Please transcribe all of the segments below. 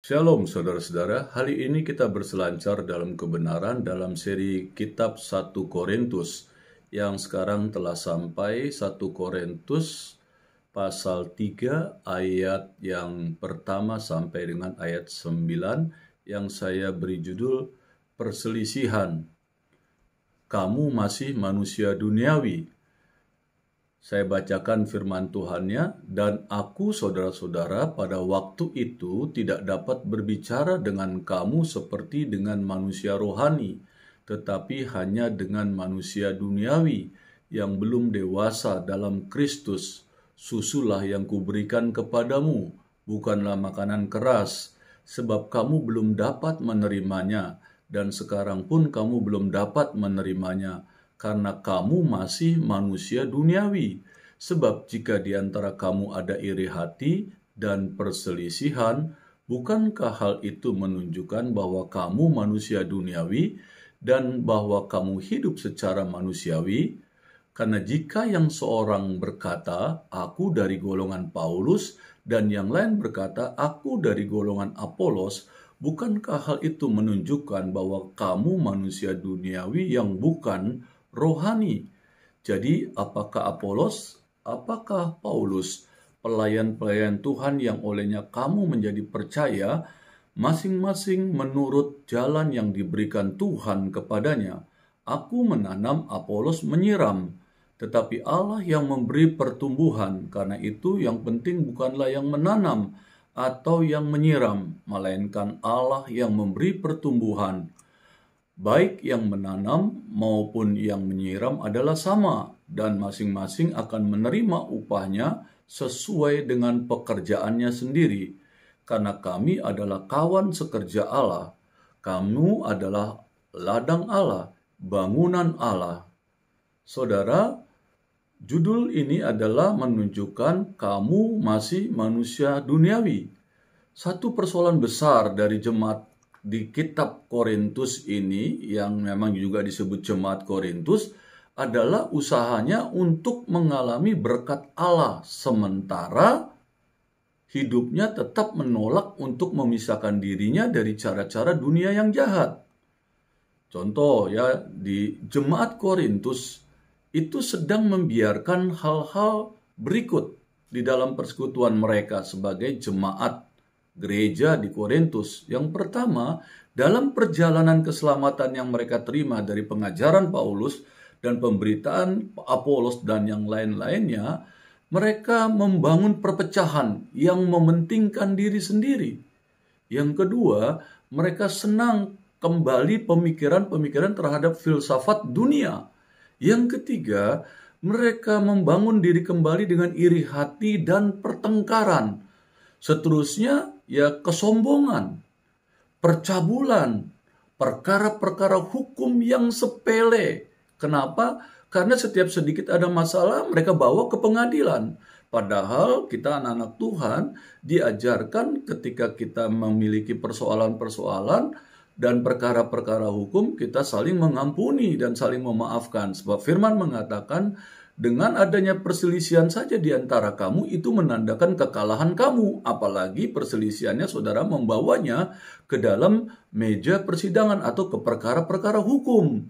Shalom saudara-saudara, hari ini kita berselancar dalam kebenaran dalam seri kitab 1 Korintus yang sekarang telah sampai 1 Korintus pasal 3 ayat yang pertama sampai dengan ayat 9 yang saya beri judul perselisihan. Kamu masih manusia duniawi. Saya bacakan firman Tuhannya, dan aku saudara-saudara pada waktu itu tidak dapat berbicara dengan kamu seperti dengan manusia rohani, tetapi hanya dengan manusia duniawi yang belum dewasa dalam Kristus. Susulah yang kuberikan kepadamu, bukanlah makanan keras, sebab kamu belum dapat menerimanya, dan sekarang pun kamu belum dapat menerimanya, karena kamu masih manusia duniawi. Sebab jika di antara kamu ada iri hati dan perselisihan, bukankah hal itu menunjukkan bahwa kamu manusia duniawi dan bahwa kamu hidup secara manusiawi? Karena jika yang seorang berkata, aku dari golongan Paulus, dan yang lain berkata, aku dari golongan Apolos, bukankah hal itu menunjukkan bahwa kamu manusia duniawi yang bukan rohani? Jadi apakah Apolos, apakah Paulus, pelayan-pelayan Tuhan yang olehnya kamu menjadi percaya, masing-masing menurut jalan yang diberikan Tuhan kepadanya? Aku menanam, Apolos menyiram, tetapi Allah yang memberi pertumbuhan. Karena itu yang penting bukanlah yang menanam atau yang menyiram, melainkan Allah yang memberi pertumbuhan. Baik yang menanam maupun yang menyiram adalah sama, dan masing-masing akan menerima upahnya sesuai dengan pekerjaannya sendiri. Karena kami adalah kawan sekerja Allah, kamu adalah ladang Allah, bangunan Allah. Saudara, judul ini adalah menunjukkan kamu masih manusia duniawi. Satu persoalan besar dari jemaat di kitab Korintus ini, yang memang juga disebut jemaat Korintus, adalah usahanya untuk mengalami berkat Allah, sementara hidupnya tetap menolak untuk memisahkan dirinya dari cara-cara dunia yang jahat. Contoh ya, di jemaat Korintus itu sedang membiarkan hal-hal berikut di dalam persekutuan mereka sebagai jemaat gereja di Korintus. Yang pertama, dalam perjalanan keselamatan yang mereka terima dari pengajaran Paulus dan pemberitaan Apolos dan yang lain-lainnya, mereka membangun perpecahan yang mementingkan diri sendiri. Yang kedua, mereka senang kembali pemikiran-pemikiran terhadap filsafat dunia. Yang ketiga, mereka membangun diri kembali dengan iri hati dan pertengkaran. Seterusnya, ya kesombongan, percabulan, perkara-perkara hukum yang sepele. Kenapa? Karena setiap sedikit ada masalah, mereka bawa ke pengadilan. Padahal kita anak-anak Tuhan diajarkan ketika kita memiliki persoalan-persoalan dan perkara-perkara hukum, kita saling mengampuni dan saling memaafkan. Sebab firman mengatakan, dengan adanya perselisihan saja di antara kamu, itu menandakan kekalahan kamu. Apalagi perselisihannya saudara membawanya ke dalam meja persidangan atau ke perkara-perkara hukum.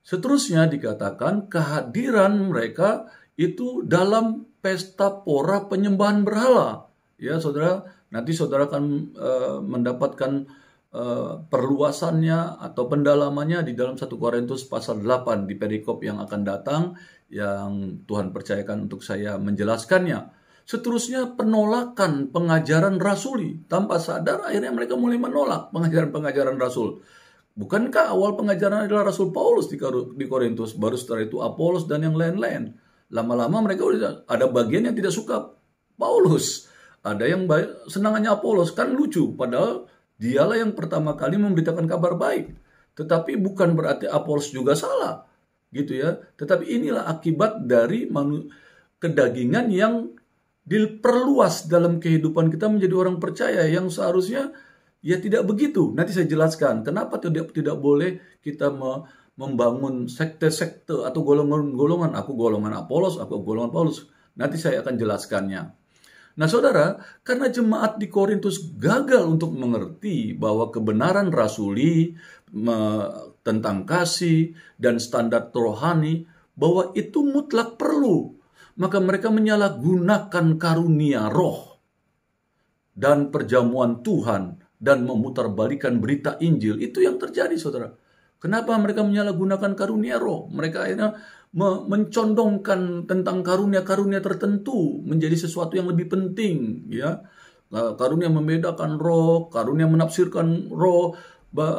Seterusnya dikatakan kehadiran mereka itu dalam pesta pora penyembahan berhala. Ya saudara, nanti saudara akan mendapatkan perluasannya atau pendalamannya di dalam 1 Korintus pasal 8 di perikop yang akan datang, yang Tuhan percayakan untuk saya menjelaskannya. Seterusnya penolakan pengajaran rasuli. Tanpa sadar akhirnya mereka mulai menolak pengajaran-pengajaran rasul. Bukankah awal pengajaran adalah Rasul Paulus di Korintus, baru setelah itu Apolos dan yang lain-lain. Lama-lama mereka udah ada bagian yang tidak suka Paulus, ada yang senangannya Apolos. Kan lucu, padahal dialah yang pertama kali memberitakan kabar baik. Tetapi bukan berarti Apolos juga salah, gitu ya. Tetapi inilah akibat dari kedagingan yang diperluas dalam kehidupan kita menjadi orang percaya, yang seharusnya ya tidak begitu. Nanti saya jelaskan kenapa tidak boleh kita membangun sekte-sekte atau golongan-golongan. Aku golongan Apolos, aku golongan Paulus. Nanti saya akan jelaskannya. Nah saudara, karena jemaat di Korintus gagal untuk mengerti bahwa kebenaran rasuli tentang kasih dan standar rohani, bahwa itu mutlak perlu, maka mereka menyalahgunakan karunia roh dan perjamuan Tuhan dan memutarbalikan berita Injil. Itu yang terjadi saudara. Kenapa mereka menyalahgunakan karunia roh? Mereka akhirnya mencondongkan tentang karunia-karunia tertentu menjadi sesuatu yang lebih penting, ya. Karunia membedakan roh, karunia menafsirkan roh,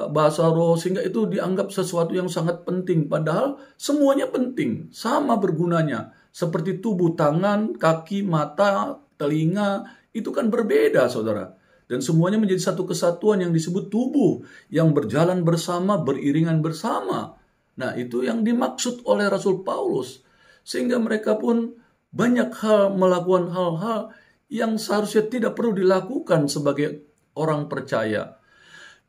bahasa roh, sehingga itu dianggap sesuatu yang sangat penting. Padahal semuanya penting, sama bergunanya. Seperti tubuh, tangan, kaki, mata, telinga, itu kan berbeda saudara. Dan semuanya menjadi satu kesatuan yang disebut tubuh, yang berjalan bersama, beriringan bersama. Nah, itu yang dimaksud oleh Rasul Paulus. Sehingga mereka pun banyak hal melakukan hal-hal yang seharusnya tidak perlu dilakukan sebagai orang percaya.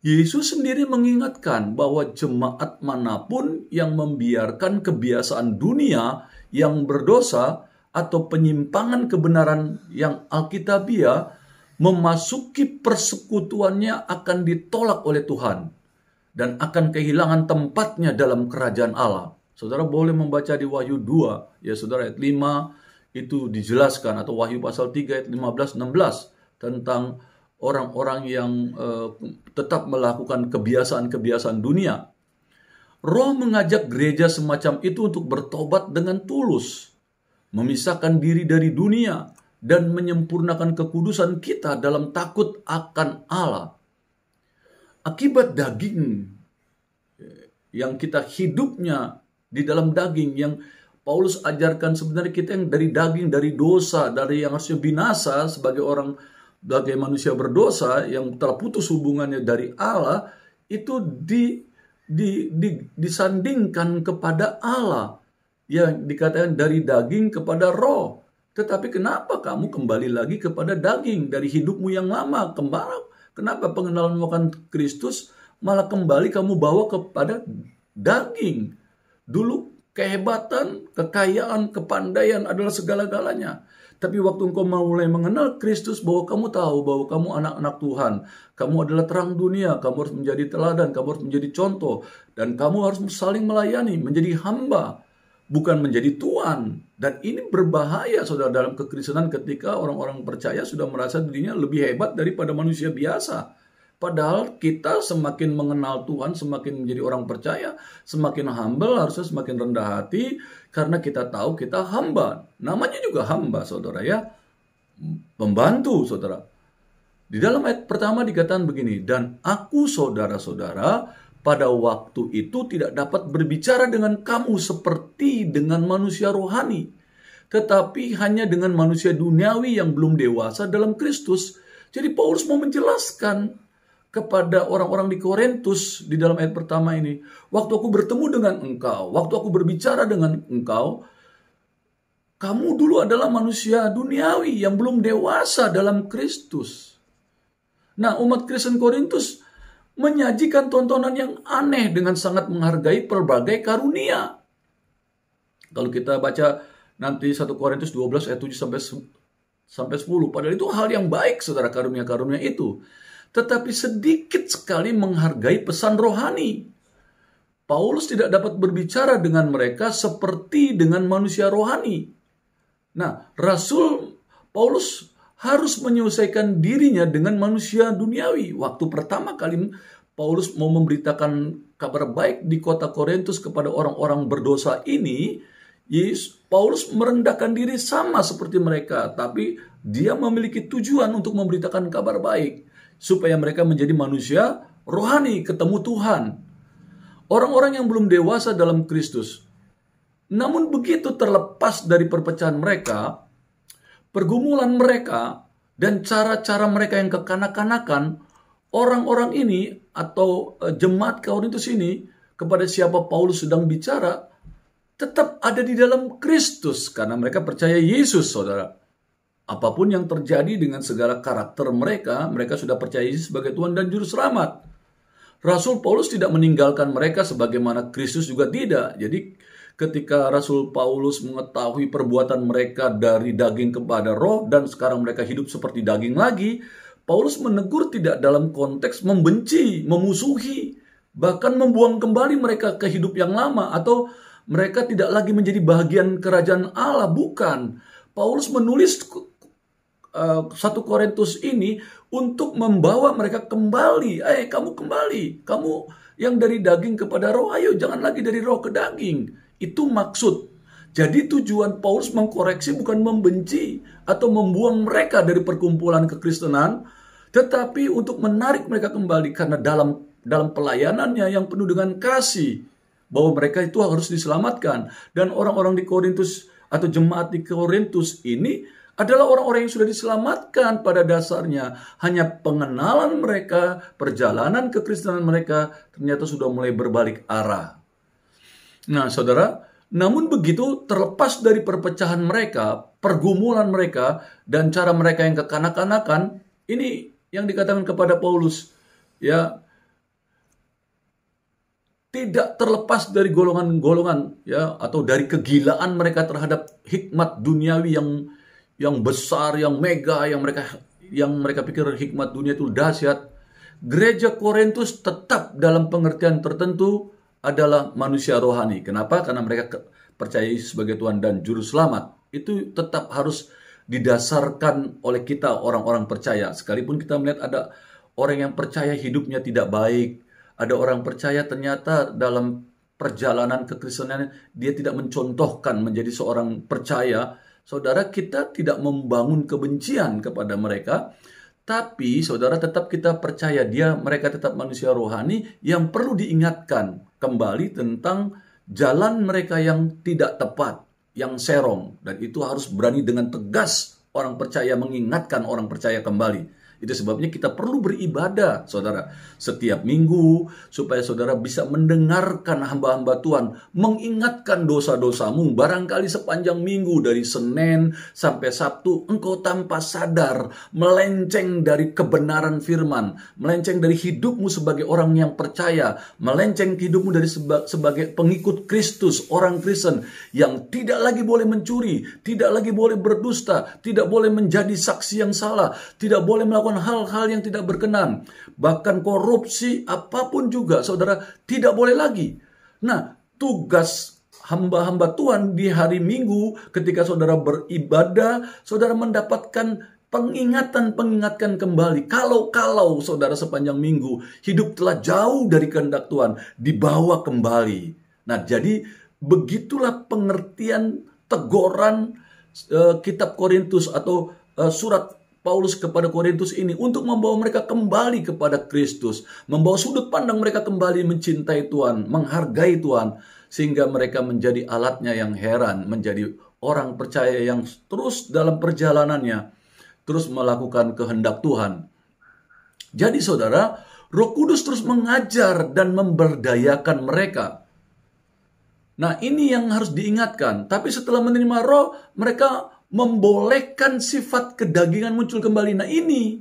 Yesus sendiri mengingatkan bahwa jemaat manapun yang membiarkan kebiasaan dunia yang berdosa atau penyimpangan kebenaran yang alkitabiah memasuki persekutuannya akan ditolak oleh Tuhan dan akan kehilangan tempatnya dalam kerajaan Allah. Saudara boleh membaca di Wahyu 2, ya saudara, ayat 5 itu dijelaskan, atau Wahyu pasal 3 ayat 15-16 tentang orang-orang yang tetap melakukan kebiasaan-kebiasaan dunia. Roh mengajak gereja semacam itu untuk bertobat dengan tulus, memisahkan diri dari dunia, dan menyempurnakan kekudusan kita dalam takut akan Allah. Akibat daging yang kita hidupnya di dalam daging, yang Paulus ajarkan sebenarnya kita yang dari daging, dari dosa, dari yang harusnya binasa sebagai manusia berdosa yang telah putus hubungannya dari Allah, itu disandingkan kepada Allah, yang dikatakan dari daging kepada roh. Tetapi kenapa kamu kembali lagi kepada daging dari hidupmu yang lama? Kenapa pengenalan akan Kristus malah kembali kamu bawa kepada daging? Dulu kehebatan, kekayaan, kepandaian adalah segala-galanya. Tapi waktu engkau mulai mengenal Kristus, bahwa kamu tahu bahwa kamu anak-anak Tuhan, kamu adalah terang dunia, kamu harus menjadi teladan, kamu harus menjadi contoh, dan kamu harus saling melayani, menjadi hamba, bukan menjadi tuan. Dan ini berbahaya saudara dalam kekristenan ketika orang-orang percaya sudah merasa dirinya lebih hebat daripada manusia biasa. Padahal kita semakin mengenal Tuhan, semakin menjadi orang percaya, semakin humble, harusnya semakin rendah hati, karena kita tahu kita hamba. Namanya juga hamba saudara, ya. Pembantu saudara. Di dalam ayat pertama dikatakan begini, dan aku saudara-saudara pada waktu itu tidak dapat berbicara dengan kamu seperti dengan manusia rohani, tetapi hanya dengan manusia duniawi yang belum dewasa dalam Kristus. Jadi Paulus mau menjelaskan kepada orang-orang di Korintus di dalam ayat pertama ini, waktu aku bertemu dengan engkau, waktu aku berbicara dengan engkau, kamu dulu adalah manusia duniawi yang belum dewasa dalam Kristus. Nah, umat Kristen Korintus menyajikan tontonan yang aneh dengan sangat menghargai berbagai karunia. Kalau kita baca nanti 1 Korintus 12 ayat 7 sampai 10, padahal itu hal yang baik saudara, karunia-karunia itu. Tetapi sedikit sekali menghargai pesan rohani. Paulus tidak dapat berbicara dengan mereka seperti dengan manusia rohani. Nah, Rasul Paulus harus menyelesaikan dirinya dengan manusia duniawi. Waktu pertama kali Paulus mau memberitakan kabar baik di kota Korintus kepada orang-orang berdosa ini, Paulus merendahkan diri sama seperti mereka, tapi dia memiliki tujuan untuk memberitakan kabar baik, supaya mereka menjadi manusia rohani, ketemu Tuhan. Orang-orang yang belum dewasa dalam Kristus. Namun begitu terlepas dari perpecahan mereka, pergumulan mereka, dan cara-cara mereka yang kekanak-kanakan, orang-orang ini atau jemaat Korintus ini, kepada siapa Paulus sedang bicara, tetap ada di dalam Kristus karena mereka percaya Yesus, saudara. Apapun yang terjadi dengan segala karakter mereka, mereka sudah percaya Yesus sebagai Tuhan dan Juru Selamat. Rasul Paulus tidak meninggalkan mereka sebagaimana Kristus juga tidak. Jadi ketika Rasul Paulus mengetahui perbuatan mereka dari daging kepada roh dan sekarang mereka hidup seperti daging lagi, Paulus menegur tidak dalam konteks membenci, memusuhi, bahkan membuang kembali mereka ke hidup yang lama atau mereka tidak lagi menjadi bagian kerajaan Allah. Bukan. Paulus menulis 1 Korintus ini untuk membawa mereka kembali. Kamu kembali. Kamu yang dari daging kepada roh, ayo jangan lagi dari roh ke daging. Itu maksud. Jadi tujuan Paulus mengkoreksi bukan membenci atau membuang mereka dari perkumpulan kekristenan, tetapi untuk menarik mereka kembali karena dalam pelayanannya yang penuh dengan kasih, bahwa mereka itu harus diselamatkan. Dan orang-orang di Korintus atau jemaat di Korintus ini adalah orang-orang yang sudah diselamatkan pada dasarnya. Hanya pengenalan mereka, perjalanan kekristenan mereka ternyata sudah mulai berbalik arah. Nah, saudara, namun begitu terlepas dari perpecahan mereka, pergumulan mereka, dan cara mereka yang kekanak-kanakan, ini yang dikatakan kepada Paulus, ya, tidak terlepas dari golongan-golongan, ya, atau dari kegilaan mereka terhadap hikmat duniawi yang besar, yang mega, yang mereka pikir hikmat dunia itu dahsyat. Gereja Korintus tetap dalam pengertian tertentu adalah manusia rohani. Kenapa? Karena mereka percaya Yesus sebagai Tuhan dan Juru Selamat. Itu tetap harus didasarkan oleh kita orang-orang percaya. Sekalipun kita melihat ada orang yang percaya hidupnya tidak baik, ada orang percaya ternyata dalam perjalanan kekristenan dia tidak mencontohkan menjadi seorang percaya. Saudara, kita tidak membangun kebencian kepada mereka, tapi saudara tetap kita percaya mereka tetap manusia rohani yang perlu diingatkan kembali tentang jalan mereka yang tidak tepat, yang serong. Dan itu harus berani dengan tegas orang percaya mengingatkan orang percaya kembali. Itu sebabnya kita perlu beribadah, saudara, setiap minggu, supaya saudara bisa mendengarkan hamba-hamba Tuhan, mengingatkan dosa-dosamu. Barangkali sepanjang minggu, dari Senin sampai Sabtu, engkau tanpa sadar melenceng dari kebenaran firman, melenceng dari hidupmu sebagai orang yang percaya, melenceng hidupmu dari sebagai pengikut Kristus, orang Kristen, yang tidak lagi boleh mencuri, tidak lagi boleh berdusta, tidak boleh menjadi saksi yang salah, tidak boleh melakukan hal-hal yang tidak berkenan, bahkan korupsi apapun juga, saudara, tidak boleh lagi. Nah, tugas hamba-hamba Tuhan di hari Minggu ketika saudara beribadah, saudara mendapatkan pengingatkan kembali. Kalau saudara sepanjang minggu hidup telah jauh dari kehendak Tuhan, dibawa kembali. Nah, jadi begitulah pengertian teguran kitab Korintus atau surat Paulus kepada Korintus ini untuk membawa mereka kembali kepada Kristus, membawa sudut pandang mereka kembali mencintai Tuhan, menghargai Tuhan, sehingga mereka menjadi alatnya yang heran, menjadi orang percaya yang terus dalam perjalanannya, terus melakukan kehendak Tuhan. Jadi saudara, Roh Kudus terus mengajar dan memberdayakan mereka. Nah, ini yang harus diingatkan. Tapi setelah menerima Roh, mereka membolehkan sifat kedagingan muncul kembali. Nah, ini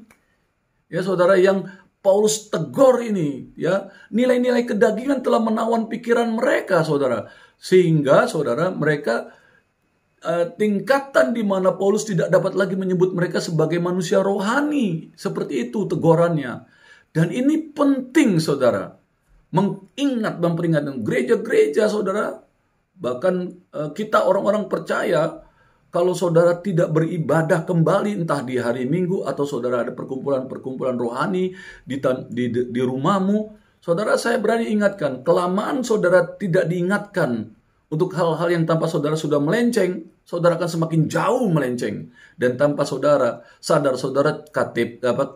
ya saudara yang Paulus tegur ini, ya, nilai-nilai kedagingan telah menawan pikiran mereka, saudara, sehingga saudara mereka tingkatan di mana Paulus tidak dapat lagi menyebut mereka sebagai manusia rohani. Seperti itu tegurannya. Dan ini penting, saudara, memperingatkan gereja-gereja, saudara, bahkan kita orang-orang percaya. Kalau saudara tidak beribadah kembali entah di hari Minggu atau saudara ada perkumpulan-perkumpulan rohani di rumahmu, saudara, saya berani ingatkan, kelamaan saudara tidak diingatkan untuk hal-hal yang tanpa saudara sudah melenceng, saudara akan semakin jauh melenceng. Dan tanpa saudara sadar, saudara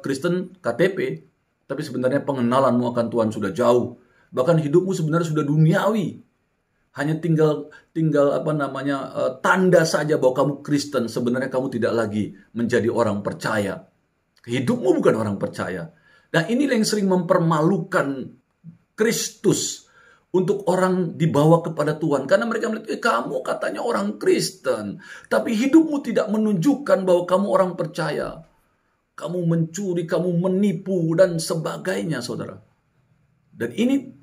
Kristen KTP, tapi sebenarnya pengenalanmu akan Tuhan sudah jauh. Bahkan hidupmu sebenarnya sudah duniawi. Hanya tinggal tanda saja bahwa kamu Kristen, sebenarnya kamu tidak lagi menjadi orang percaya. Hidupmu bukan orang percaya. Nah, inilah yang sering mempermalukan Kristus untuk orang dibawa kepada Tuhan. Karena mereka melihat, kamu katanya orang Kristen, tapi hidupmu tidak menunjukkan bahwa kamu orang percaya. Kamu mencuri, kamu menipu, dan sebagainya, saudara. Dan ini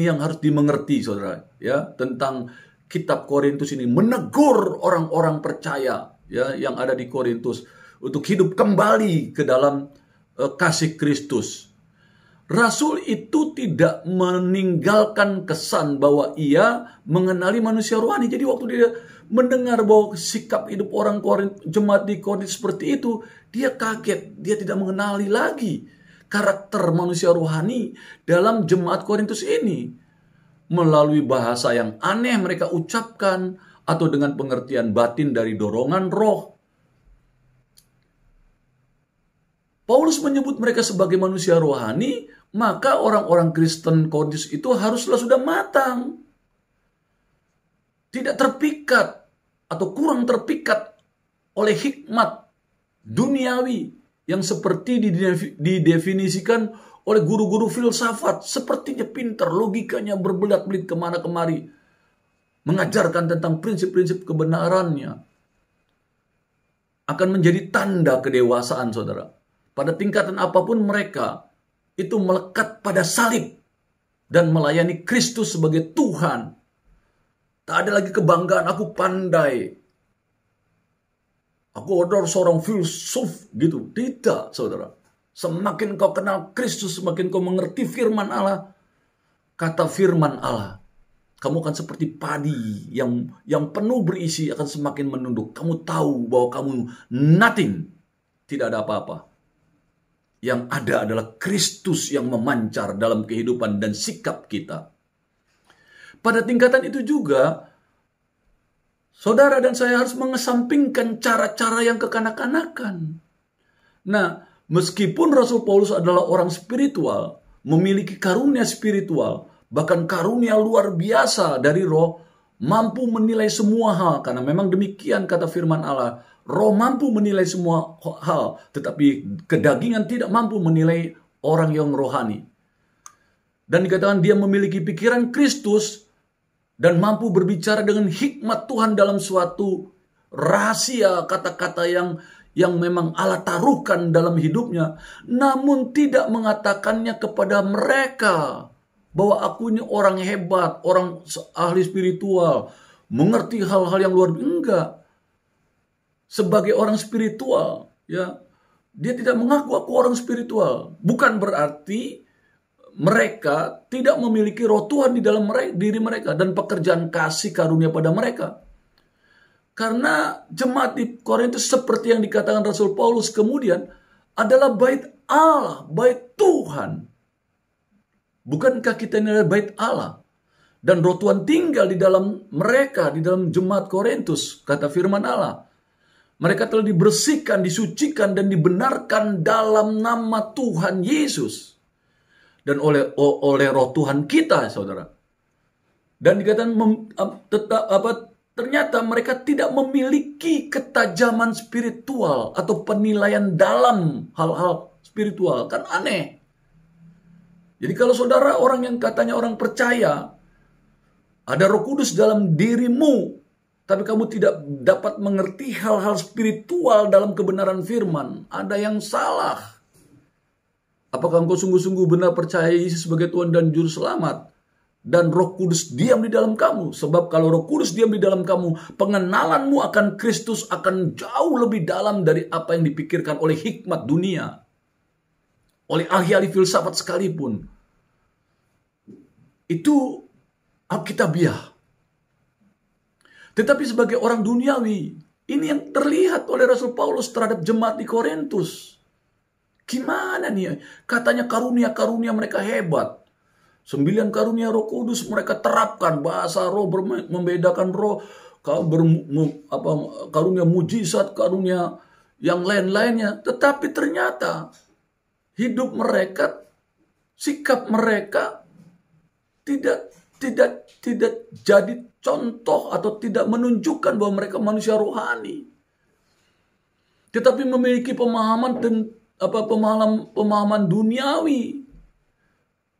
yang harus dimengerti, saudara, ya, tentang kitab Korintus ini menegur orang-orang percaya, ya, yang ada di Korintus untuk hidup kembali ke dalam kasih Kristus. Rasul itu tidak meninggalkan kesan bahwa ia mengenali manusia rohani. Jadi waktu dia mendengar bahwa sikap hidup orang jemaat di Korintus seperti itu, dia kaget. Dia tidak mengenali lagi karakter manusia rohani dalam jemaat Korintus ini. Melalui bahasa yang aneh mereka ucapkan, atau dengan pengertian batin dari dorongan roh. Paulus menyebut mereka sebagai manusia rohani, maka orang-orang Kristen Korintus itu haruslah sudah matang. Tidak terpikat atau kurang terpikat oleh hikmat duniawi yang seperti didefinisikan oleh guru-guru filsafat. Sepertinya pintar, logikanya berbelat-belit kemana-kemari, mengajarkan tentang prinsip-prinsip kebenarannya. Akan menjadi tanda kedewasaan, saudara. Pada tingkatan apapun mereka itu melekat pada salib dan melayani Kristus sebagai Tuhan. Tak ada lagi kebanggaan, aku pandai, aku adalah seorang filsuf gitu. Tidak, saudara. Semakin kau kenal Kristus, semakin kau mengerti firman Allah. Kata firman Allah, kamu akan seperti padi yang penuh berisi, akan semakin menunduk. Kamu tahu bahwa kamu nothing, tidak ada apa-apa. Yang ada adalah Kristus yang memancar dalam kehidupan dan sikap kita. Pada tingkatan itu juga, saudara dan saya harus mengesampingkan cara-cara yang kekanak-kanakan. Nah, meskipun Rasul Paulus adalah orang spiritual, memiliki karunia spiritual, bahkan karunia luar biasa dari roh, mampu menilai semua hal. Karena memang demikian kata firman Allah, roh mampu menilai semua hal, tetapi kedagingan tidak mampu menilai orang yang rohani. Dan dikatakan dia memiliki pikiran Kristus dan mampu berbicara dengan hikmat Tuhan dalam suatu rahasia, kata-kata yang memang Allah taruhkan dalam hidupnya, namun tidak mengatakannya kepada mereka bahwa aku ini orang hebat, orang ahli spiritual, mengerti hal-hal yang luar biasa. Enggak. Sebagai orang spiritual, ya, dia tidak mengaku aku orang spiritual. Bukan berarti mereka tidak memiliki roh Tuhan di dalam diri mereka dan pekerjaan kasih karunia pada mereka. Karena jemaat di Korintus seperti yang dikatakan Rasul Paulus kemudian adalah bait Allah, bait Tuhan. Bukankah kita ini adalah bait Allah? Dan roh Tuhan tinggal di dalam mereka, di dalam jemaat Korintus, kata firman Allah. Mereka telah dibersihkan, disucikan, dan dibenarkan dalam nama Tuhan Yesus. Dan oleh roh Tuhan kita, saudara. Dan dikatakan ternyata mereka tidak memiliki ketajaman spiritual atau penilaian dalam hal-hal spiritual. Kan aneh. Jadi kalau saudara orang yang katanya orang percaya, ada Roh Kudus dalam dirimu, tapi kamu tidak dapat mengerti hal-hal spiritual dalam kebenaran firman, ada yang salah. Apakah engkau sungguh-sungguh benar percaya Yesus sebagai Tuhan dan Juru Selamat? Dan Roh Kudus diam di dalam kamu. Sebab kalau Roh Kudus diam di dalam kamu, pengenalanmu akan Kristus akan jauh lebih dalam dari apa yang dipikirkan oleh hikmat dunia, oleh ahli-ahli filsafat sekalipun. Itu alkitabiah. Tetapi sebagai orang duniawi, ini yang terlihat oleh Rasul Paulus terhadap jemaat di Korintus. Gimana nih? Katanya karunia-karunia mereka hebat. 9 karunia Roh Kudus mereka terapkan, bahasa roh, membedakan roh, karunia mujizat, karunia yang lain-lainnya. Tetapi ternyata hidup mereka, sikap mereka tidak jadi contoh atau tidak menunjukkan bahwa mereka manusia rohani. Tetapi memiliki pemahaman duniawi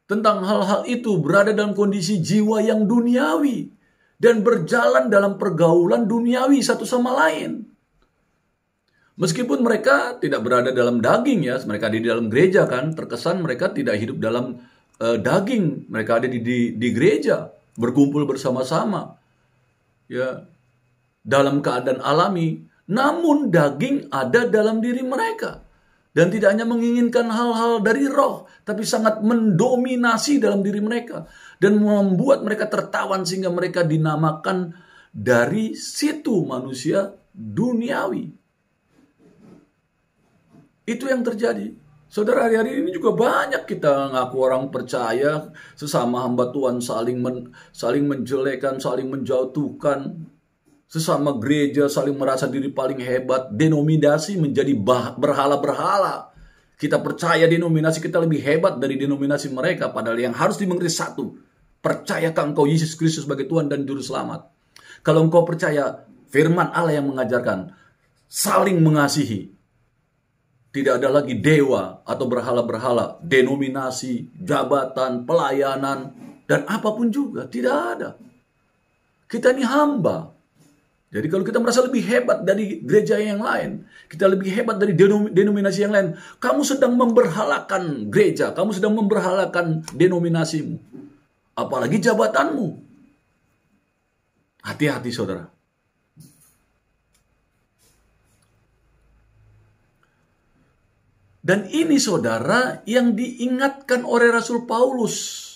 tentang hal-hal itu, berada dalam kondisi jiwa yang duniawi dan berjalan dalam pergaulan duniawi satu sama lain. Meskipun mereka tidak berada dalam daging ya, mereka ada di dalam gereja kan, terkesan mereka tidak hidup dalam daging, mereka ada di gereja, berkumpul bersama-sama, ya, dalam keadaan alami. Namun daging ada dalam diri mereka. Dan tidak hanya menginginkan hal-hal dari roh, tapi sangat mendominasi dalam diri mereka. Dan membuat mereka tertawan sehingga mereka dinamakan dari situ manusia duniawi. Itu yang terjadi. Saudara, hari-hari ini juga banyak kita ngaku orang percaya, sesama hamba Tuhan saling menjelekan, saling menjatuhkan. Sesama gereja saling merasa diri paling hebat, denominasi menjadi berhala-berhala. Kita percaya denominasi kita lebih hebat dari denominasi mereka, padahal yang harus dimengerti satu, percayakah engkau Yesus Kristus sebagai Tuhan dan Juru Selamat? Kalau engkau percaya firman Allah yang mengajarkan saling mengasihi, tidak ada lagi dewa atau berhala-berhala, denominasi, jabatan, pelayanan, dan apapun juga, tidak ada. Kita ini hamba. Jadi kalau kita merasa lebih hebat dari gereja yang lain, kita lebih hebat dari denominasi yang lain, kamu sedang memberhalakan gereja, kamu sedang memberhalakan denominasimu, apalagi jabatanmu. Hati-hati saudara. Dan ini saudara yang diingatkan oleh Rasul Paulus.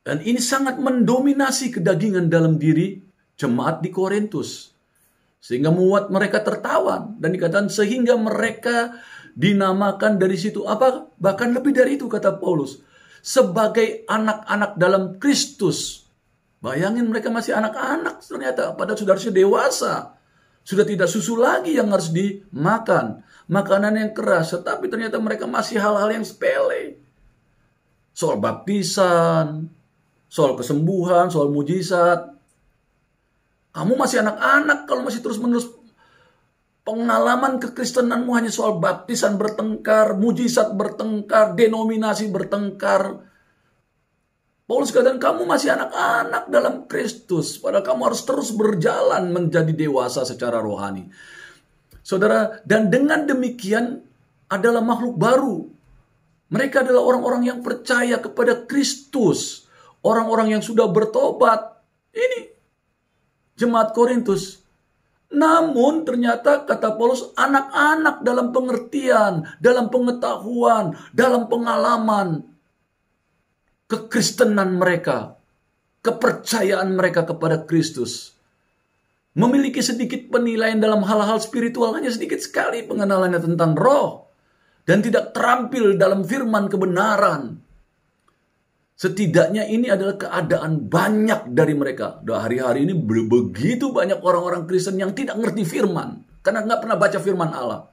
Dan ini sangat mendominasi kedagingan dalam diri jemaat di Korintus, sehingga membuat mereka tertawan, dan dikatakan sehingga mereka dinamakan dari situ apa? Bahkan lebih dari itu kata Paulus, sebagai anak-anak dalam Kristus. Bayangin mereka masih anak-anak ternyata, padahal sudah harusnya dewasa, sudah tidak susu lagi yang harus dimakan, makanan yang keras, tetapi ternyata mereka masih hal-hal yang sepele, soal baptisan, soal kesembuhan, soal mujizat. Kamu masih anak-anak kalau masih terus-menerus pengalaman kekristenanmu hanya soal baptisan bertengkar, mujizat bertengkar, denominasi bertengkar. Paulus katakan kamu masih anak-anak dalam Kristus, padahal kamu harus terus berjalan menjadi dewasa secara rohani. Saudara, dan dengan demikian adalah makhluk baru. Mereka adalah orang-orang yang percaya kepada Kristus, orang-orang yang sudah bertobat. Ini jemaat Korintus. Namun ternyata kata Paulus anak-anak dalam pengertian, dalam pengetahuan, dalam pengalaman kekristenan mereka, kepercayaan mereka kepada Kristus. Memiliki sedikit penilaian dalam hal-hal spiritual, hanya sedikit sekali pengenalannya tentang roh, dan tidak terampil dalam firman kebenaran. Setidaknya ini adalah keadaan banyak dari mereka. Hari-hari ini begitu banyak orang-orang Kristen yang tidak ngerti firman. Karena nggak pernah baca firman Allah.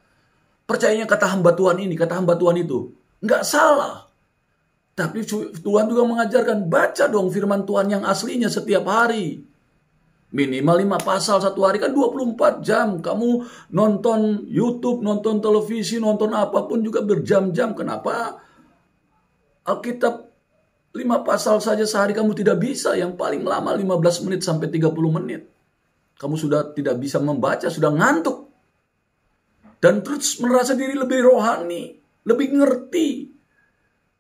Percayanya kata hamba Tuhan ini, kata hamba Tuhan itu. Nggak salah. Tapi Tuhan juga mengajarkan, baca dong firman Tuhan yang aslinya setiap hari. Minimal 5 pasal satu hari, kan 24 jam. Kamu nonton YouTube, nonton televisi, nonton apapun juga berjam-jam. Kenapa Alkitab 5 pasal saja sehari kamu tidak bisa, yang paling lama 15 menit sampai 30 menit. Kamu sudah tidak bisa membaca, sudah ngantuk. Dan terus merasa diri lebih rohani, lebih ngerti.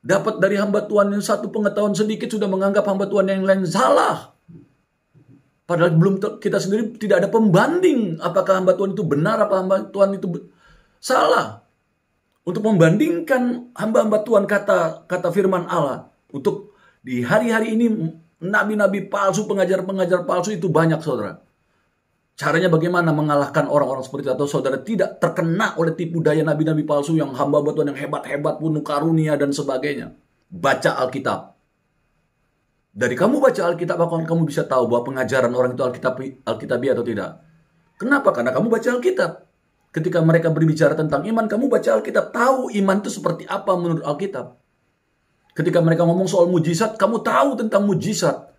Dapat dari hamba Tuhan yang satu pengetahuan sedikit sudah menganggap hamba Tuhan yang lain salah. Padahal kita sendiri tidak ada pembanding apakah hamba Tuhan itu benar, apa hamba Tuhan itu salah. Untuk membandingkan hamba-hamba Tuhan kata firman Allah. Untuk di hari-hari ini nabi-nabi palsu, pengajar-pengajar palsu itu banyak saudara. Caranya bagaimana mengalahkan orang-orang seperti itu, atau saudara tidak terkena oleh tipu daya nabi-nabi palsu yang hamba Tuhan yang hebat-hebat, penuh karunia dan sebagainya. Baca Alkitab. Dari kamu baca Alkitab, kamu bisa tahu bahwa pengajaran orang itu Alkitabiah atau tidak. Kenapa? Karena kamu baca Alkitab. Ketika mereka berbicara tentang iman, kamu baca Alkitab, tahu iman itu seperti apa menurut Alkitab. Ketika mereka ngomong soal mujizat, kamu tahu tentang mujizat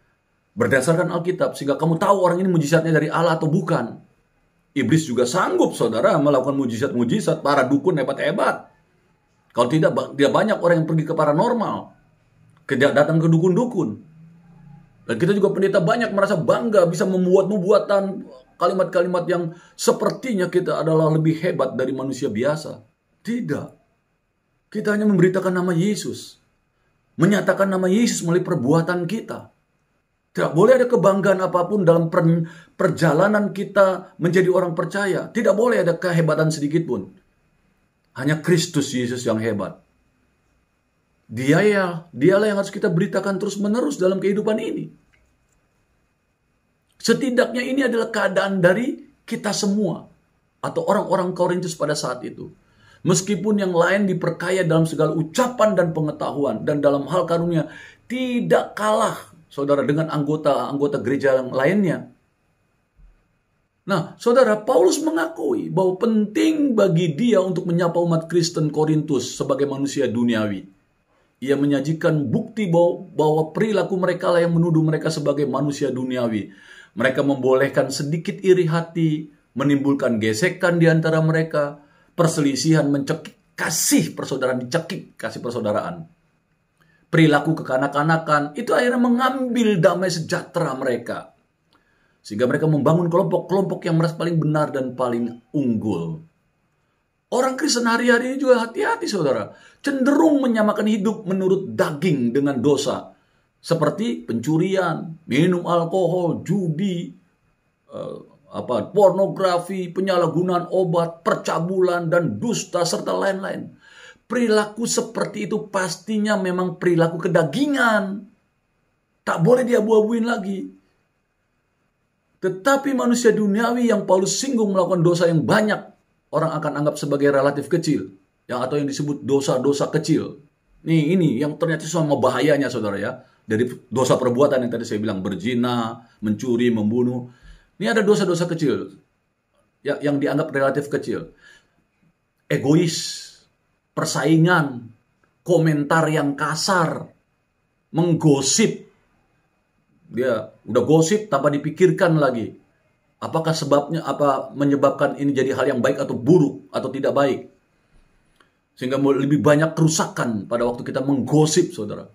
berdasarkan Alkitab, sehingga kamu tahu orang ini mujizatnya dari Allah atau bukan. Iblis juga sanggup saudara melakukan mujizat-mujizat, para dukun hebat-hebat. Kalau tidak, dia banyak orang yang pergi ke paranormal, datang ke dukun-dukun. Dan kita juga pendeta banyak merasa bangga bisa membuat nubuatan kalimat-kalimat yang sepertinya kita adalah lebih hebat dari manusia biasa. Tidak. Kita hanya memberitakan nama Yesus. Menyatakan nama Yesus melalui perbuatan kita. Tidak boleh ada kebanggaan apapun dalam perjalanan kita menjadi orang percaya. Tidak boleh ada kehebatan sedikit pun. Hanya Kristus Yesus yang hebat. Dialah yang harus kita beritakan terus-menerus dalam kehidupan ini. Setidaknya ini adalah keadaan dari kita semua. Atau orang-orang Korintus pada saat itu. Meskipun yang lain diperkaya dalam segala ucapan dan pengetahuan. Dan dalam hal karunia tidak kalah, saudara, dengan anggota gereja yang lainnya. Nah, saudara, Paulus mengakui bahwa penting bagi dia untuk menyapa umat Kristen Korintus sebagai manusia duniawi. Ia menyajikan bukti bahwa perilaku mereka lah yang menuduh mereka sebagai manusia duniawi. Mereka membolehkan sedikit iri hati, menimbulkan gesekan di antara mereka, perselisihan mencekik kasih persaudaraan, dicekik kasih persaudaraan. Perilaku kekanak-kanakan itu akhirnya mengambil damai sejahtera mereka. Sehingga mereka membangun kelompok-kelompok yang merasa paling benar dan paling unggul. Orang Kristen hari-hari ini juga hati-hati, saudara. Cenderung menyamakan hidup menurut daging dengan dosa. Seperti pencurian, minum alkohol, judi, pornografi, penyalahgunaan obat, percabulan, dan dusta, serta lain-lain. Perilaku seperti itu pastinya memang perilaku kedagingan. Tak boleh diabu-abuin lagi. Tetapi manusia duniawi yang Paulus singgung melakukan dosa yang banyak, orang akan anggap sebagai relatif kecil. Atau yang disebut dosa-dosa kecil. Ini yang ternyata sama bahayanya, saudara ya. Dari dosa perbuatan yang tadi saya bilang, berzina, mencuri, membunuh. Ini ada dosa-dosa kecil yang dianggap relatif kecil. Egois, persaingan, komentar yang kasar, menggosip. Dia udah gosip tanpa dipikirkan lagi. Apakah menyebabkan ini jadi hal yang baik atau buruk atau tidak baik. Sehingga lebih banyak kerusakan pada waktu kita menggosip, saudara.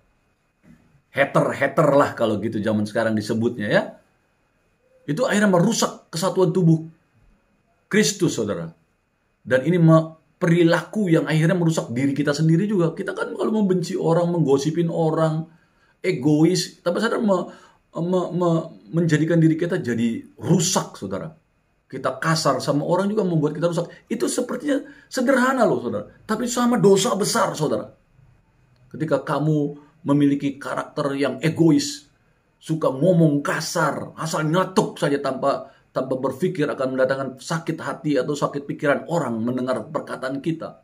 Hater lah kalau gitu zaman sekarang disebutnya ya. Itu akhirnya merusak kesatuan tubuh Kristus, saudara. Dan ini perilaku yang akhirnya merusak diri kita sendiri juga. Kita kan kalau membenci orang, menggosipin orang, egois, tapi sadar menjadikan diri kita jadi rusak, saudara. Kita kasar sama orang juga membuat kita rusak. Itu sepertinya sederhana loh, saudara. Tapi sama dosa besar, saudara. Ketika kamu memiliki karakter yang egois, suka ngomong kasar, asal nyatuk saja tanpa berpikir akan mendatangkan sakit hati atau sakit pikiran orang mendengar perkataan kita.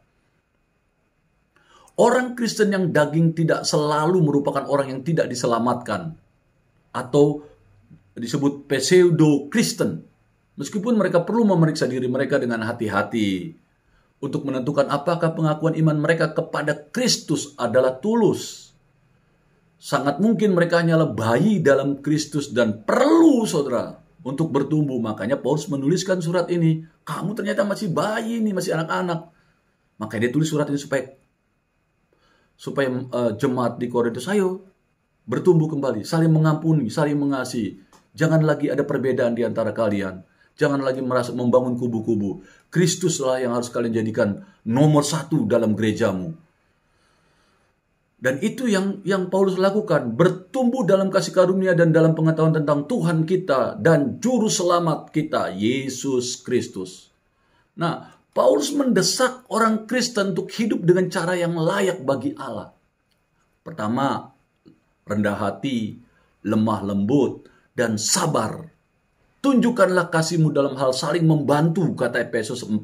Orang Kristen yang daging tidak selalu merupakan orang yang tidak diselamatkan. Atau disebut pseudo-Kristen. Meskipun mereka perlu memeriksa diri mereka dengan hati-hati. Untuk menentukan apakah pengakuan iman mereka kepada Kristus adalah tulus. Sangat mungkin mereka hanyalah bayi dalam Kristus dan perlu, saudara, untuk bertumbuh. Makanya Paulus menuliskan surat ini. Kamu ternyata masih bayi nih, masih anak-anak. Makanya dia tulis surat ini supaya jemaat di Korintus, ayo bertumbuh kembali, saling mengampuni, saling mengasihi. Jangan lagi ada perbedaan di antara kalian. Jangan lagi merasa membangun kubu-kubu. Kristuslah yang harus kalian jadikan nomor satu dalam gerejamu. Dan itu yang Paulus lakukan. Bertumbuh dalam kasih karunia dan dalam pengetahuan tentang Tuhan kita dan Juru Selamat kita, Yesus Kristus. Nah, Paulus mendesak orang Kristen untuk hidup dengan cara yang layak bagi Allah. Pertama, rendah hati, lemah lembut, dan sabar. Tunjukkanlah kasihmu dalam hal saling membantu, kata Efesus 4.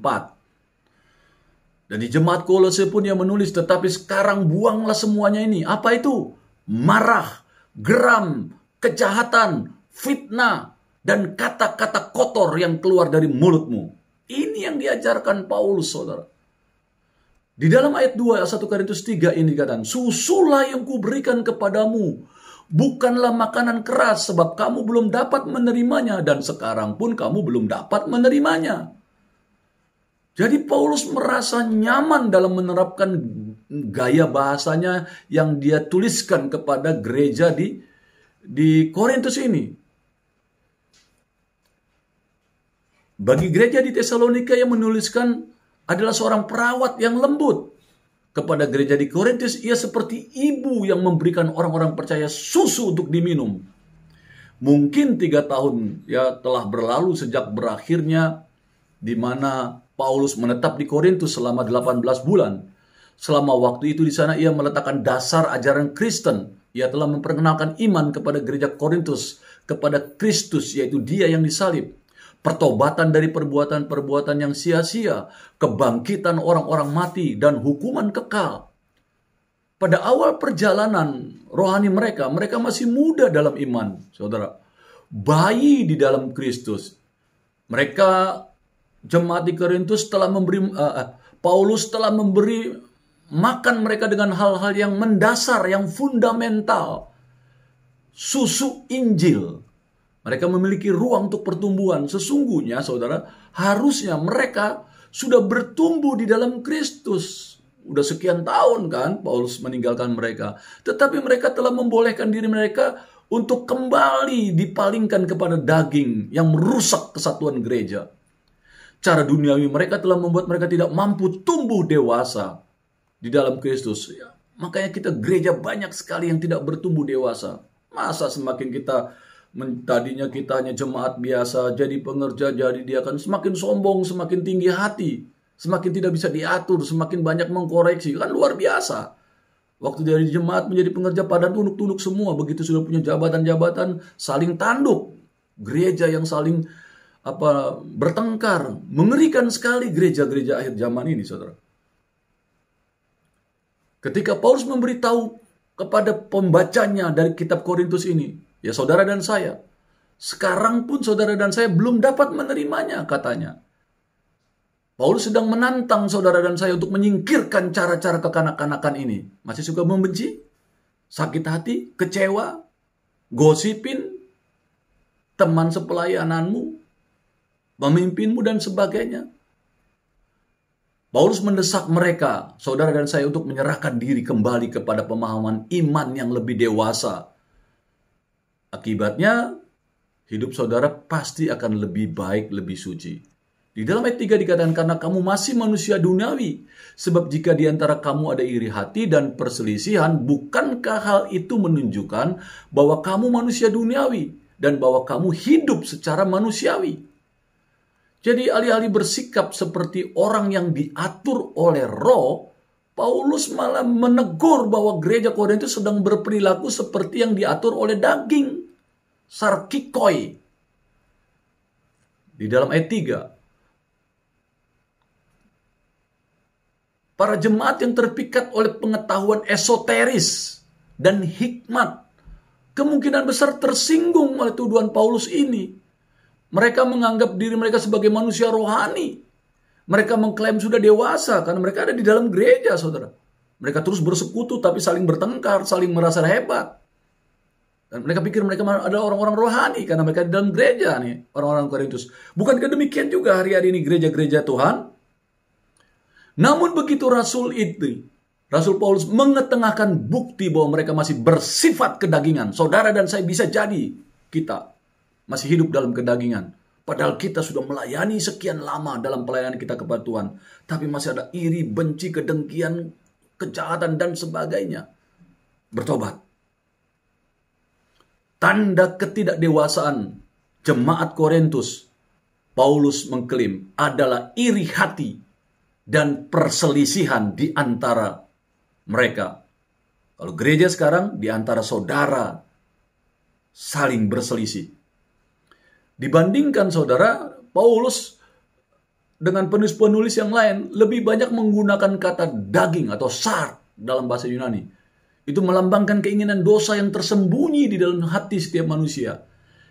Dan di jemaat Kolose pun yang menulis, tetapi sekarang buanglah semuanya ini. Apa itu? Marah, geram, kejahatan, fitnah, dan kata-kata kotor yang keluar dari mulutmu. Ini yang diajarkan Paulus, saudara. Di dalam ayat 2, 1 Korintus 3 ini dikatakan, susulah yang kuberikan kepadamu, bukanlah makanan keras, sebab kamu belum dapat menerimanya, dan sekarang pun kamu belum dapat menerimanya. Jadi Paulus merasa nyaman dalam menerapkan gaya bahasanya yang dia tuliskan kepada gereja di di Korintus ini. Bagi gereja di Tesalonika yang menuliskan adalah seorang perawat yang lembut. Kepada gereja di Korintus, ia seperti ibu yang memberikan orang-orang percaya susu untuk diminum. Mungkin 3 tahun ya telah berlalu sejak berakhirnya di mana Paulus menetap di Korintus selama 18 bulan. Selama waktu itu di sana ia meletakkan dasar ajaran Kristen. Ia telah memperkenalkan iman kepada gereja Korintus, kepada Kristus, yaitu Dia yang disalib. Pertobatan dari perbuatan-perbuatan yang sia-sia, kebangkitan orang-orang mati, dan hukuman kekal. Pada awal perjalanan rohani mereka masih muda dalam iman, saudara. Bayi di dalam Kristus. Mereka, jemaat di Korintus Paulus telah memberi makan mereka dengan hal-hal yang mendasar, yang fundamental. Susu Injil. Mereka memiliki ruang untuk pertumbuhan. Sesungguhnya, saudara, harusnya mereka sudah bertumbuh di dalam Kristus. Udah sekian tahun kan Paulus meninggalkan mereka. Tetapi mereka telah membolehkan diri mereka untuk kembali dipalingkan kepada daging yang merusak kesatuan gereja. Cara duniawi mereka telah membuat mereka tidak mampu tumbuh dewasa di dalam Kristus. Ya, makanya kita gereja banyak sekali yang tidak bertumbuh dewasa. Masa semakin tadinya kita hanya jemaat biasa, jadi pengerja, jadi diakan, semakin sombong, semakin tinggi hati, semakin tidak bisa diatur, semakin banyak mengkoreksi. Kan luar biasa. Waktu dari jemaat menjadi pengerja pada tunduk-tunduk semua. Begitu sudah punya jabatan-jabatan, saling tanduk. Gereja yang saling bertengkar. Mengerikan sekali gereja-gereja akhir zaman ini, saudara. Ketika Paulus memberitahu kepada pembacanya dari kitab Korintus ini, ya saudara dan saya, sekarang pun saudara dan saya belum dapat menerimanya, katanya. Paulus sedang menantang saudara dan saya untuk menyingkirkan cara-cara kekanak-kanakan ini. Masih suka membenci, sakit hati, kecewa, gosipin teman sepelayananmu, pemimpinmu dan sebagainya. Paulus mendesak mereka, saudara dan saya, untuk menyerahkan diri kembali kepada pemahaman iman yang lebih dewasa. Akibatnya, hidup saudara pasti akan lebih baik, lebih suci. Di dalam ayat 3 dikatakan, karena kamu masih manusia duniawi. Sebab jika di antara kamu ada iri hati dan perselisihan, bukankah hal itu menunjukkan bahwa kamu manusia duniawi dan bahwa kamu hidup secara manusiawi? Jadi alih-alih bersikap seperti orang yang diatur oleh roh, Paulus malah menegur bahwa gereja Korintus sedang berperilaku seperti yang diatur oleh daging. Sarkikoi. Di dalam ayat 3. Para jemaat yang terpikat oleh pengetahuan esoteris dan hikmat kemungkinan besar tersinggung oleh tuduhan Paulus ini. Mereka menganggap diri mereka sebagai manusia rohani. Mereka mengklaim sudah dewasa karena mereka ada di dalam gereja, saudara. Mereka terus bersekutu tapi saling bertengkar, saling merasa hebat. Dan mereka pikir mereka ada orang-orang rohani karena mereka di dalam gereja nih, orang-orang Korintus. Bukankah demikian juga hari-hari ini gereja-gereja Tuhan? Namun begitu Rasul Paulus mengetengahkan bukti bahwa mereka masih bersifat kedagingan. Saudara dan saya bisa jadi kita masih hidup dalam kedagingan. Padahal kita sudah melayani sekian lama dalam pelayanan kita kepada Tuhan. Tapi masih ada iri, benci, kedengkian, kejahatan, dan sebagainya. Bertobat. Tanda ketidakdewasaan jemaat Korintus, Paulus mengklaim, adalah iri hati dan perselisihan di antara mereka. Kalau gereja sekarang, di antara saudara saling berselisih. Dibandingkan saudara, Paulus dengan penulis-penulis yang lain lebih banyak menggunakan kata daging atau sar dalam bahasa Yunani. Itu melambangkan keinginan dosa yang tersembunyi di dalam hati setiap manusia.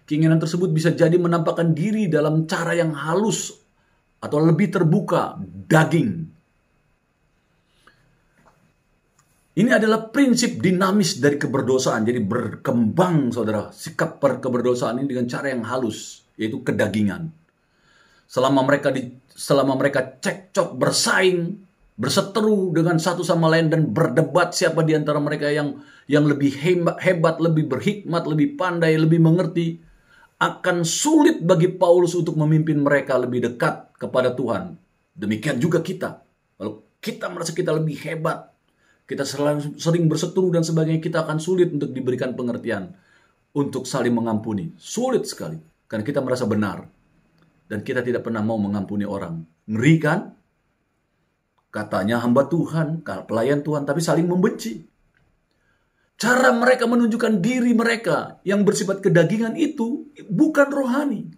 Keinginan tersebut bisa jadi menampakkan diri dalam cara yang halus atau lebih terbuka, daging. Ini adalah prinsip dinamis dari keberdosaan. Jadi berkembang, saudara, sikap keberdosaan ini dengan cara yang halus, yaitu kedagingan. Selama mereka cekcok, bersaing, berseteru dengan satu sama lain dan berdebat siapa di antara mereka yang lebih hebat, lebih berhikmat, lebih pandai, lebih mengerti. Akan sulit bagi Paulus untuk memimpin mereka lebih dekat kepada Tuhan. Demikian juga kita. Kalau kita merasa kita lebih hebat, kita sering berseteru dan sebagainya, kita akan sulit untuk diberikan pengertian, untuk saling mengampuni. Sulit sekali, karena kita merasa benar. Dan kita tidak pernah mau mengampuni orang. Ngeri kan? Katanya hamba Tuhan, pelayan Tuhan, tapi saling membenci. Cara mereka menunjukkan diri mereka yang bersifat kedagingan itu bukan rohani.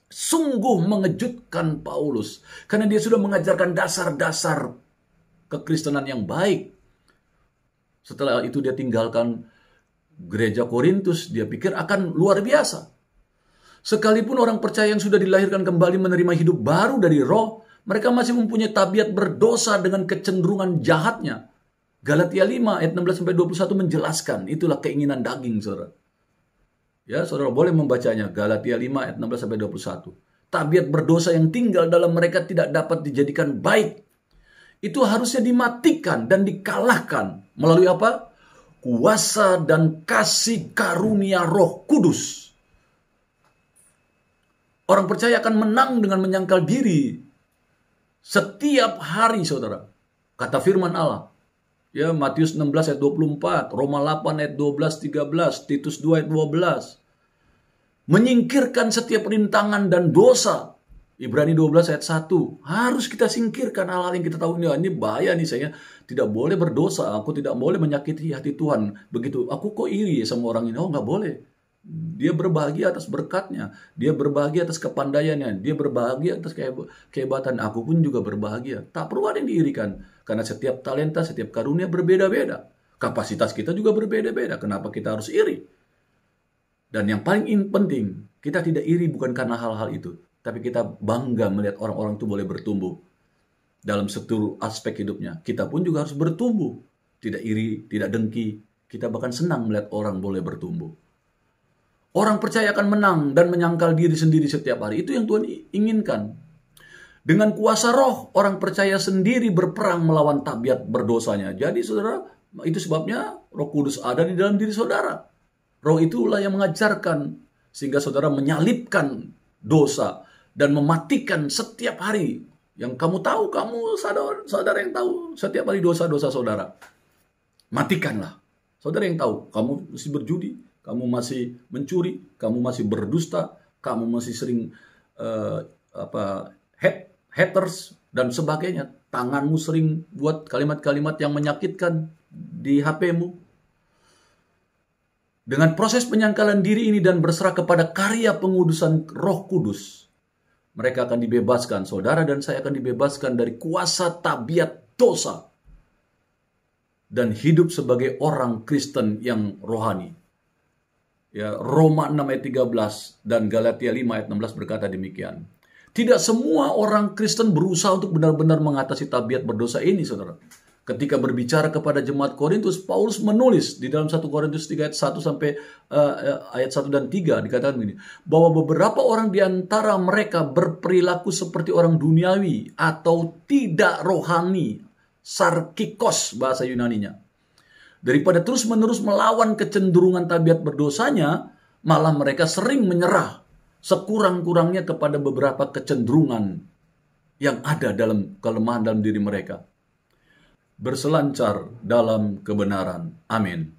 Sungguh mengejutkan Paulus, karena dia sudah mengajarkan dasar-dasar kekristenan yang baik. Setelah itu dia tinggalkan gereja Korintus, dia pikir akan luar biasa. Sekalipun orang percaya yang sudah dilahirkan kembali menerima hidup baru dari roh, mereka masih mempunyai tabiat berdosa dengan kecenderungan jahatnya. Galatia 5 ayat 16-21 menjelaskan, itulah keinginan daging, saudara. Ya, saudara boleh membacanya, Galatia 5 ayat 16-21. Tabiat berdosa yang tinggal dalam mereka tidak dapat dijadikan baik. Itu harusnya dimatikan dan dikalahkan melalui apa? Kuasa dan kasih karunia Roh Kudus. Orang percaya akan menang dengan menyangkal diri setiap hari, saudara. Kata firman Allah. Ya, Matius 16 ayat 24, Roma 8 ayat 12-13, Titus 2 ayat 12. Menyingkirkan setiap rintangan dan dosa. Ibrani 12 ayat 1. Harus kita singkirkan hal-hal yang kita tahu ini bahaya nih, saya tidak boleh berdosa, aku tidak boleh menyakiti hati Tuhan. Begitu, aku kok iri sama orang ini? Oh, nggak boleh. Dia berbahagia atas berkatnya, dia berbahagia atas kepandaiannya, dia berbahagia atas kehebatan. Aku pun juga berbahagia. Tak perlu ada yang diirikan, karena setiap talenta, setiap karunia berbeda-beda. Kapasitas kita juga berbeda-beda. Kenapa kita harus iri? Dan yang paling penting, kita tidak iri bukan karena hal-hal itu, tapi kita bangga melihat orang-orang itu boleh bertumbuh dalam seluruh aspek hidupnya. Kita pun juga harus bertumbuh, tidak iri, tidak dengki. Kita bahkan senang melihat orang boleh bertumbuh. Orang percaya akan menang dan menyangkal diri sendiri setiap hari. Itu yang Tuhan inginkan. Dengan kuasa roh, orang percaya sendiri berperang melawan tabiat berdosanya. Jadi saudara, itu sebabnya Roh Kudus ada di dalam diri saudara. Roh itulah yang mengajarkan, sehingga saudara menyalipkan dosa dan mematikan setiap hari. Yang kamu tahu, kamu saudara yang tahu setiap hari dosa-dosa saudara. Matikanlah. Saudara yang tahu, kamu masih berjudi, kamu masih mencuri, kamu masih berdusta, kamu masih sering haters dan sebagainya. Tanganmu sering buat kalimat-kalimat yang menyakitkan di HP-mu. Dengan proses penyangkalan diri ini dan berserah kepada karya pengudusan Roh Kudus, mereka akan dibebaskan. Saudara dan saya akan dibebaskan dari kuasa tabiat dosa dan hidup sebagai orang Kristen yang rohani. Ya, Roma 6 ayat 13 dan Galatia 5 ayat 16 berkata demikian. Tidak semua orang Kristen berusaha untuk benar-benar mengatasi tabiat berdosa ini, saudara. Ketika berbicara kepada jemaat Korintus, Paulus menulis di dalam 1 Korintus 3 ayat 1 sampai ayat 1 dan 3 dikatakan begini, bahwa beberapa orang di antara mereka berperilaku seperti orang duniawi atau tidak rohani, sarkikos bahasa Yunaninya. Daripada terus-menerus melawan kecenderungan tabiat berdosanya, malah mereka sering menyerah sekurang-kurangnya kepada beberapa kecenderungan yang ada dalam kelemahan dalam diri mereka. Berselancar dalam kebenaran. Amin.